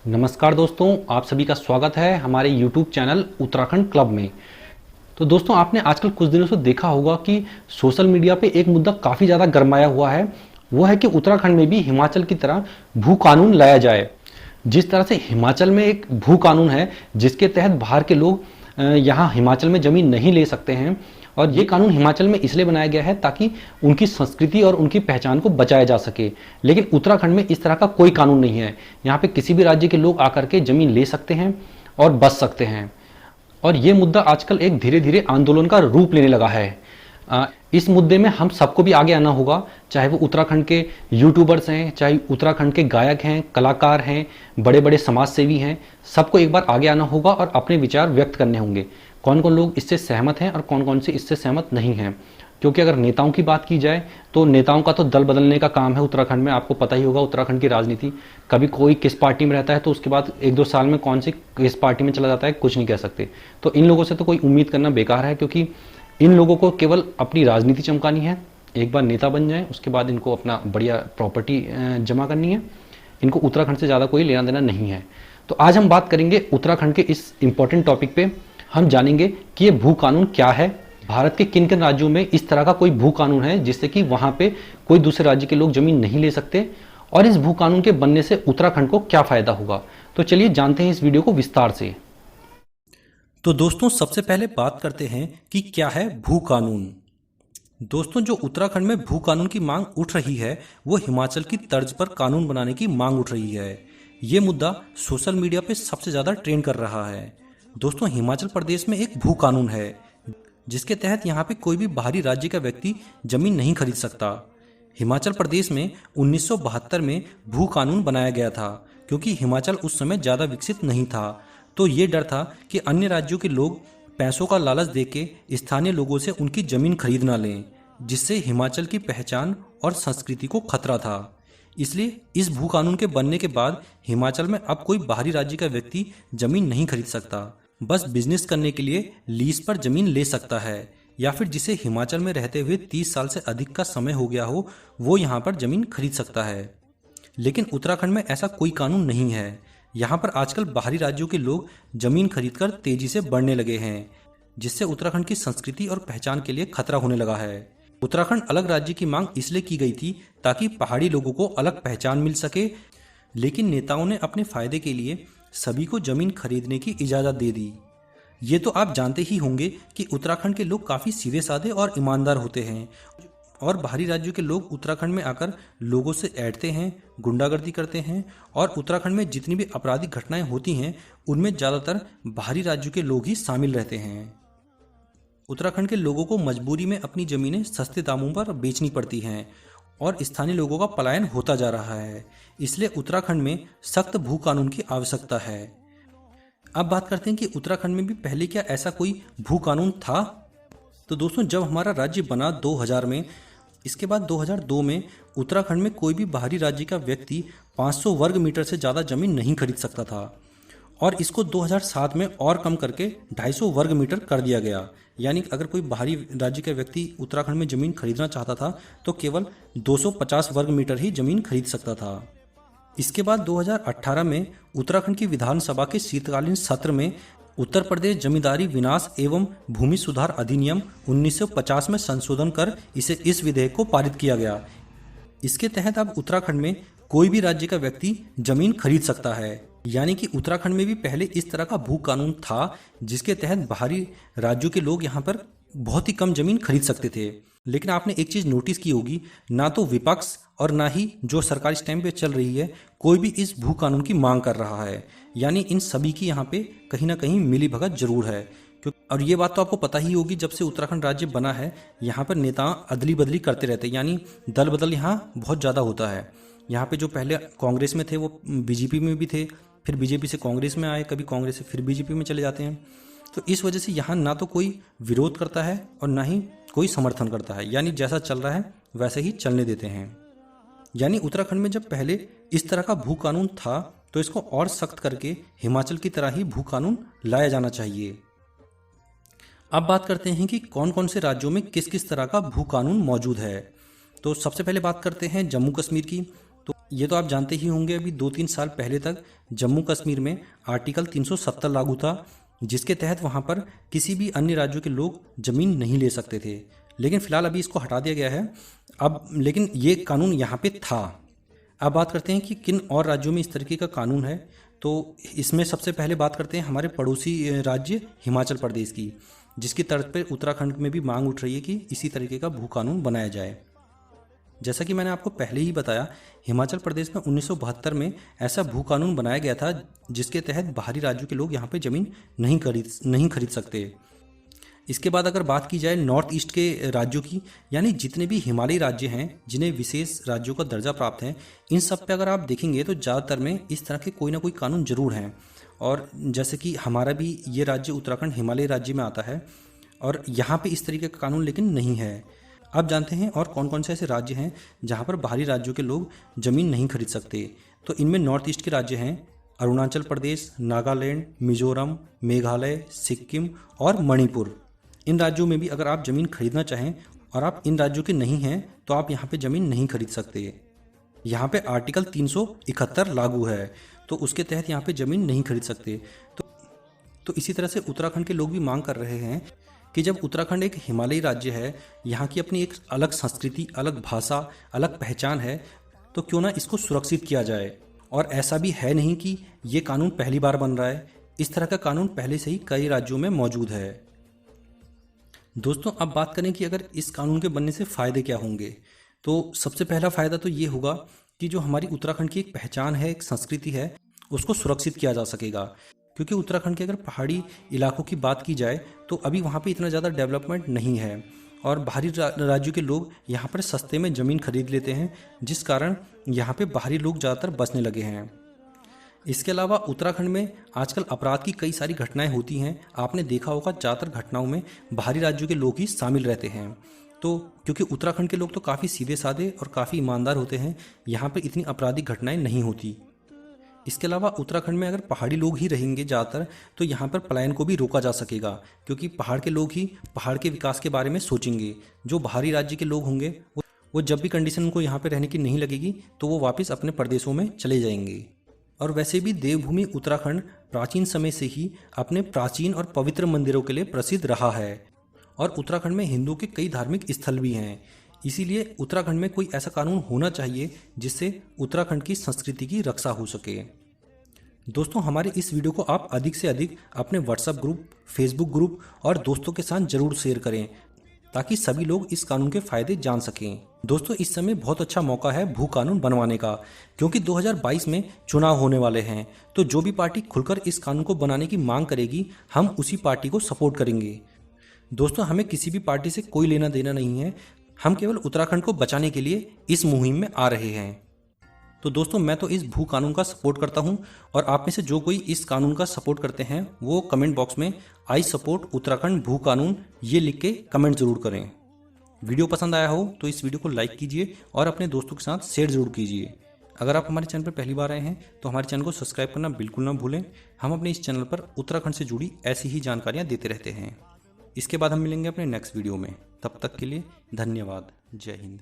नमस्कार दोस्तों, आप सभी का स्वागत है हमारे YouTube चैनल उत्तराखंड क्लब में। तो दोस्तों, आपने आजकल कुछ दिनों से देखा होगा कि सोशल मीडिया पे एक मुद्दा काफ़ी ज़्यादा गरमाया हुआ है। वो है कि उत्तराखंड में भी हिमाचल की तरह भू कानून लाया जाए। जिस तरह से हिमाचल में एक भू कानून है जिसके तहत बाहर के लोग यहाँ हिमाचल में ज़मीन नहीं ले सकते हैं, और ये कानून हिमाचल में इसलिए बनाया गया है ताकि उनकी संस्कृति और उनकी पहचान को बचाया जा सके। लेकिन उत्तराखंड में इस तरह का कोई कानून नहीं है। यहाँ पे किसी भी राज्य के लोग आकर के ज़मीन ले सकते हैं और बस सकते हैं। और ये मुद्दा आजकल एक धीरे धीरे आंदोलन का रूप लेने लगा है। इस मुद्दे में हम सबको भी आगे आना होगा, चाहे वो उत्तराखंड के यूट्यूबर्स हैं, चाहे उत्तराखंड के गायक हैं, कलाकार हैं, बड़े बड़े समाज सेवी हैं। सबको एक बार आगे आना होगा और अपने विचार व्यक्त करने होंगे। कौन कौन लोग इससे सहमत हैं और कौन कौन से इससे सहमत नहीं हैं। क्योंकि अगर नेताओं की बात की जाए तो नेताओं का तो दल बदलने का काम है उत्तराखंड में। आपको पता ही होगा उत्तराखंड की राजनीति, कभी कोई किस पार्टी में रहता है तो उसके बाद एक दो साल में कौन सी किस पार्टी में चला जाता है कुछ नहीं कह सकते। तो इन लोगों से तो कोई उम्मीद करना बेकार है, क्योंकि इन लोगों को केवल अपनी राजनीति चमकानी है। एक बार नेता बन जाए उसके बाद इनको अपना बढ़िया प्रॉपर्टी जमा करनी है। इनको उत्तराखंड से ज़्यादा कोई लेना देना नहीं है। तो आज हम बात करेंगे उत्तराखंड के इस इंपॉर्टेंट टॉपिक पे। हम जानेंगे कि ये भू कानून क्या है, भारत के किन किन राज्यों में इस तरह का कोई भू कानून है जिससे कि वहाँ पे कोई दूसरे राज्य के लोग जमीन नहीं ले सकते, और इस भू कानून के बनने से उत्तराखंड को क्या फ़ायदा होगा। तो चलिए जानते हैं इस वीडियो को विस्तार से। तो दोस्तों, सबसे पहले बात करते हैं कि क्या है भू कानून। दोस्तों, जो उत्तराखंड में भू कानून की मांग उठ रही है वो हिमाचल की तर्ज पर कानून बनाने की मांग उठ रही है। ये मुद्दा सोशल मीडिया पे सबसे ज़्यादा ट्रेंड कर रहा है। दोस्तों, हिमाचल प्रदेश में एक भू कानून है जिसके तहत यहाँ पे कोई भी बाहरी राज्य का व्यक्ति जमीन नहीं खरीद सकता। हिमाचल प्रदेश में 1972 में भू कानून बनाया गया था, क्योंकि हिमाचल उस समय ज़्यादा विकसित नहीं था। तो ये डर था कि अन्य राज्यों के लोग पैसों का लालच देके स्थानीय लोगों से उनकी जमीन खरीद ना लें, जिससे हिमाचल की पहचान और संस्कृति को खतरा था। इसलिए इस भू कानून के बनने के बाद हिमाचल में अब कोई बाहरी राज्य का व्यक्ति जमीन नहीं खरीद सकता। बस बिजनेस करने के लिए लीज पर जमीन ले सकता है, या फिर जिसे हिमाचल में रहते हुए 30 साल से अधिक का समय हो गया हो वो यहाँ पर जमीन खरीद सकता है। लेकिन उत्तराखंड में ऐसा कोई कानून नहीं है। यहाँ पर आजकल बाहरी राज्यों के लोग जमीन खरीदकर तेजी से बढ़ने लगे हैं, जिससे उत्तराखंड की संस्कृति और पहचान के लिए खतरा होने लगा है। उत्तराखंड अलग राज्य की मांग इसलिए की गई थी ताकि पहाड़ी लोगों को अलग पहचान मिल सके, लेकिन नेताओं ने अपने फायदे के लिए सभी को जमीन खरीदने की इजाज़त दे दी। ये तो आप जानते ही होंगे कि उत्तराखंड के लोग काफ़ी सीधे साधे और ईमानदार होते हैं, और बाहरी राज्यों के लोग उत्तराखंड में आकर लोगों से ऐंठते हैं, गुंडागर्दी करते हैं, और उत्तराखंड में जितनी भी आपराधिक घटनाएं होती हैं उनमें ज़्यादातर बाहरी राज्यों के लोग ही शामिल रहते हैं। उत्तराखंड के लोगों को मजबूरी में अपनी ज़मीनें सस्ते दामों पर बेचनी पड़ती हैं, और स्थानीय लोगों का पलायन होता जा रहा है। इसलिए उत्तराखंड में सख्त भू कानून की आवश्यकता है। अब बात करते हैं कि उत्तराखंड में भी पहले क्या ऐसा कोई भू कानून था। तो दोस्तों, जब हमारा राज्य बना 2000 में, इसके बाद 2002 में उत्तराखंड में कोई भी बाहरी राज्य का व्यक्ति 500 वर्ग मीटर से ज़्यादा जमीन नहीं खरीद सकता था, और इसको 2007 में और कम करके 250 वर्ग मीटर कर दिया गया। यानी अगर कोई बाहरी राज्य का व्यक्ति उत्तराखंड में ज़मीन खरीदना चाहता था तो केवल 250 वर्ग मीटर ही ज़मीन खरीद सकता था। इसके बाद 2018 में उत्तराखंड की विधानसभा के शीतकालीन सत्र में उत्तर प्रदेश जमींदारी विनाश एवं भूमि सुधार अधिनियम 1950 में संशोधन कर इस विधेयक को पारित किया गया। इसके तहत अब उत्तराखंड में कोई भी राज्य का व्यक्ति जमीन खरीद सकता है। यानी कि उत्तराखंड में भी पहले इस तरह का भू कानून था जिसके तहत बाहरी राज्यों के लोग यहाँ पर बहुत ही कम जमीन खरीद सकते थे। लेकिन आपने एक चीज़ नोटिस की होगी, ना तो विपक्ष और ना ही जो सरकार इस टाइम पे चल रही है कोई भी इस भू कानून की मांग कर रहा है। यानी इन सभी की यहाँ पे कहीं ना कहीं मिली भगत जरूर है। और ये बात तो आपको पता ही होगी, जब से उत्तराखंड राज्य बना है यहाँ पर नेता अदली बदली करते रहते हैं, यानी दल बदल यहाँ बहुत ज़्यादा होता है। यहाँ पे जो पहले कांग्रेस में थे वो बीजेपी में भी थे, फिर बीजेपी से कांग्रेस में आए, कभी कांग्रेस से फिर बीजेपी में चले जाते हैं। तो इस वजह से यहाँ ना तो कोई विरोध करता है और ना ही कोई समर्थन करता है, यानी जैसा चल रहा है वैसे ही चलने देते हैं। यानी उत्तराखंड में जब पहले इस तरह का भू कानून था तो इसको और सख्त करके हिमाचल की तरह ही भू कानून लाया जाना चाहिए। अब बात करते हैं कि कौन कौन से राज्यों में किस किस तरह का भू कानून मौजूद है। तो सबसे पहले बात करते हैं जम्मू कश्मीर की। तो ये तो आप जानते ही होंगे, अभी 2-3 साल पहले तक जम्मू कश्मीर में आर्टिकल 370 लागू था, जिसके तहत वहाँ पर किसी भी अन्य राज्यों के लोग ज़मीन नहीं ले सकते थे। लेकिन फ़िलहाल अभी इसको हटा दिया गया है। अब लेकिन ये कानून यहाँ पे था। अब बात करते हैं कि किन और राज्यों में इस तरीके का कानून है। तो इसमें सबसे पहले बात करते हैं हमारे पड़ोसी राज्य हिमाचल प्रदेश की, जिसकी तर्ज पर उत्तराखंड में भी मांग उठ रही है कि इसी तरीके का भू कानून बनाया जाए। जैसा कि मैंने आपको पहले ही बताया, हिमाचल प्रदेश में 1972 में ऐसा भू कानून बनाया गया था, जिसके तहत बाहरी राज्यों के लोग यहाँ पे ज़मीन नहीं खरीद सकते। इसके बाद अगर बात की जाए नॉर्थ ईस्ट के राज्यों की, यानी जितने भी हिमालयी राज्य हैं जिन्हें विशेष राज्यों का दर्जा प्राप्त है, इन सब पे अगर आप देखेंगे तो ज़्यादातर में इस तरह के कोई ना कोई कानून जरूर हैं। और जैसे कि हमारा भी ये राज्य उत्तराखंड हिमालयी राज्य में आता है, और यहाँ पे इस तरीके का कानून लेकिन नहीं है। अब जानते हैं और कौन कौन से ऐसे राज्य हैं जहाँ पर बाहरी राज्यों के लोग ज़मीन नहीं खरीद सकते। तो इनमें नॉर्थ ईस्ट के राज्य हैं अरुणाचल प्रदेश, नागालैंड, मिजोरम, मेघालय, सिक्किम और मणिपुर। इन राज्यों में भी अगर आप ज़मीन खरीदना चाहें और आप इन राज्यों के नहीं हैं तो आप यहाँ पे ज़मीन नहीं खरीद सकते। यहाँ पे आर्टिकल 371 लागू है, तो उसके तहत यहाँ पे ज़मीन नहीं खरीद सकते। तो इसी तरह से उत्तराखंड के लोग भी मांग कर रहे हैं कि जब उत्तराखंड एक हिमालयी राज्य है, यहाँ की अपनी एक अलग संस्कृति, अलग भाषा, अलग पहचान है, तो क्यों ना इसको सुरक्षित किया जाए। और ऐसा भी है नहीं कि ये कानून पहली बार बन रहा है, इस तरह का कानून पहले से ही कई राज्यों में मौजूद है। दोस्तों, अब बात करें कि अगर इस कानून के बनने से फ़ायदे क्या होंगे, तो सबसे पहला फ़ायदा तो ये होगा कि जो हमारी उत्तराखंड की एक पहचान है, एक संस्कृति है, उसको सुरक्षित किया जा सकेगा। क्योंकि उत्तराखंड के अगर पहाड़ी इलाकों की बात की जाए तो अभी वहाँ पे इतना ज़्यादा डेवलपमेंट नहीं है, और बाहरी राज्यों के लोग यहाँ पर सस्ते में ज़मीन खरीद लेते हैं, जिस कारण यहाँ पे बाहरी लोग ज़्यादातर बसने लगे हैं। इसके अलावा उत्तराखंड में आजकल अपराध की कई सारी घटनाएं होती हैं। आपने देखा होगा ज़्यादातर घटनाओं में बाहरी राज्यों के लोग ही शामिल रहते हैं। तो क्योंकि उत्तराखंड के लोग तो काफ़ी सीधे साधे और काफ़ी ईमानदार होते हैं, यहाँ पे इतनी आपराधिक घटनाएं नहीं होती। इसके अलावा उत्तराखंड में अगर पहाड़ी लोग ही रहेंगे ज़्यादातर, तो यहाँ पर पलायन को भी रोका जा सकेगा, क्योंकि पहाड़ के लोग ही पहाड़ के विकास के बारे में सोचेंगे। जो बाहरी राज्य के लोग होंगे वो जब भी कंडीशन उनको यहाँ पर रहने की नहीं लगेगी तो वो वापस अपने प्रदेशों में चले जाएंगे। और वैसे भी देवभूमि उत्तराखंड प्राचीन समय से ही अपने प्राचीन और पवित्र मंदिरों के लिए प्रसिद्ध रहा है, और उत्तराखंड में हिंदू के कई धार्मिक स्थल भी हैं। इसीलिए उत्तराखंड में कोई ऐसा कानून होना चाहिए जिससे उत्तराखंड की संस्कृति की रक्षा हो सके। दोस्तों, हमारे इस वीडियो को आप अधिक से अधिक अपने व्हाट्सएप ग्रुप, फेसबुक ग्रुप और दोस्तों के साथ जरूर शेयर करें, ताकि सभी लोग इस कानून के फायदे जान सकें। दोस्तों, इस समय बहुत अच्छा मौका है भू कानून बनवाने का, क्योंकि 2022 में चुनाव होने वाले हैं। तो जो भी पार्टी खुलकर इस कानून को बनाने की मांग करेगी, हम उसी पार्टी को सपोर्ट करेंगे। दोस्तों, हमें किसी भी पार्टी से कोई लेना देना नहीं है, हम केवल उत्तराखंड को बचाने के लिए इस मुहिम में आ रहे हैं। तो दोस्तों, मैं तो इस भू कानून का सपोर्ट करता हूं, और आप में से जो कोई इस कानून का सपोर्ट करते हैं वो कमेंट बॉक्स में आई सपोर्ट उत्तराखंड भू कानून ये लिख के कमेंट जरूर करें। वीडियो पसंद आया हो तो इस वीडियो को लाइक कीजिए और अपने दोस्तों के साथ शेयर जरूर कीजिए। अगर आप हमारे चैनल पर पहली बार आए हैं तो हमारे चैनल को सब्सक्राइब करना बिल्कुल ना भूलें। हम अपने इस चैनल पर उत्तराखंड से जुड़ी ऐसी ही जानकारियाँ देते रहते हैं। इसके बाद हम मिलेंगे अपने नेक्स्ट वीडियो में। तब तक के लिए धन्यवाद। जय हिंद।